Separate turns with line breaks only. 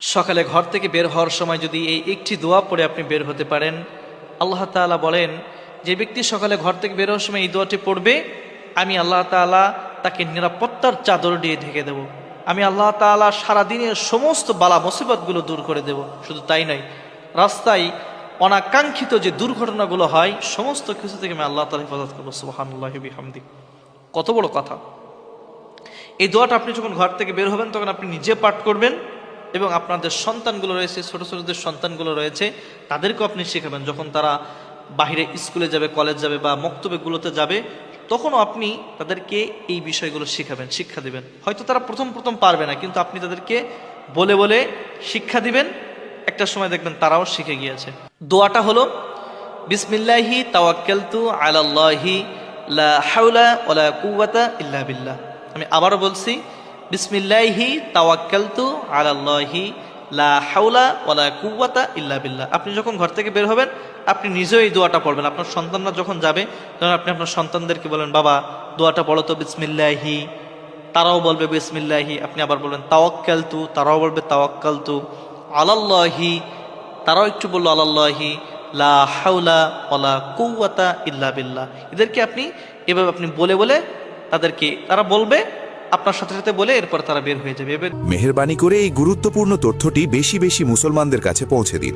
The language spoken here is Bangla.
সকালে ঘর থেকে বের হওয়ার সময় যদি এই একটি দোয়া পড়ে আপনি বের হতে পারেন, আল্লাহ তাআলা বলেন যে ব্যক্তি সকালে ঘর থেকে বের হওয়ার সময় এই দোয়াটি পড়বে, আমি আল্লাহ তাআলা তাকে নিরাপত্তার চাদর দিয়ে ঢেকে দেব। আমি আল্লাহ তাআলা সারাদিনের সমস্ত বালা মুসিবতগুলো দূর করে দেব। শুধু তাই নয়, রাস্তায় অনাকাঙ্ক্ষিত যে দুর্ঘটনাগুলো হয় সমস্ত কিছু থেকে আমি আল্লাহ তাআলা হেফাজত করবো। সুবহানাল্লাহি বিহামদি। কত বড় কথা! এই দোয়াটা আপনি যখন ঘর থেকে বের হবেন তখন আপনি নিজে পাঠ করবেন এবং আপনাদের সন্তানগুলো রয়েছে, ছোট ছোটদের সন্তানগুলো রয়েছে, তাদেরকেও আপনি শেখাবেন। যখন তারা বাহিরে স্কুলে যাবে, কলেজ যাবে বা মক্তবেগুলোতে যাবে, তখনও আপনি তাদেরকে এই বিষয়গুলো শেখাবেন, শিক্ষা দিবেন। হয়তো তারা প্রথম প্রথম পারবে না, কিন্তু আপনি তাদেরকে বলে বলে শিক্ষা দিবেন। একটা সময় দেখবেন তারাও শিখে গিয়েছে। দোয়াটা হলো বিসমিল্লাহি তাওয়াক্কালতু আলাল্লাহি লা হাওলা ওয়ালা কুওয়াতা ইল্লা বিল্লাহ। আমি আবারও বলছি, বিসমিল্লাহি তাওয়াক্কালতু আলাল্লাহি লা হাওলা ওয়ালা কুওয়াতা ইল্লা বিল্লাহ। আপনি যখন ঘর থেকে বের হবেন আপনি নিজেও এই দোয়াটা পড়বেন। আপনার সন্তানরা যখন যাবে তখন আপনি আপনার সন্তানদেরকে বলেন, বাবা দোয়াটা পড়ো তো বিসমিল্লাহি। তারাও বলবে বিসমিল্লাহি। আপনি আবার বলবেন তাওয়াক্কালতু, তারাও বলবে তাওয়াক্কালতু আলাল্লাহি, তারাও একটু বললো আলাল্লাহি, লা হাওলা ওয়ালা কুওয়াতা ইল্লা বিল্লাহ। এদেরকে আপনি এভাবে আপনি বলে বলে তাদেরকে, তারা বলবে আপনার সাথে সাথে বলে, এরপর তারা বের হয়ে যাবে।
মেহেরবানি করে এই গুরুত্বপূর্ণ তথ্যটি বেশি বেশি মুসলমানদের কাছে পৌঁছে দিন।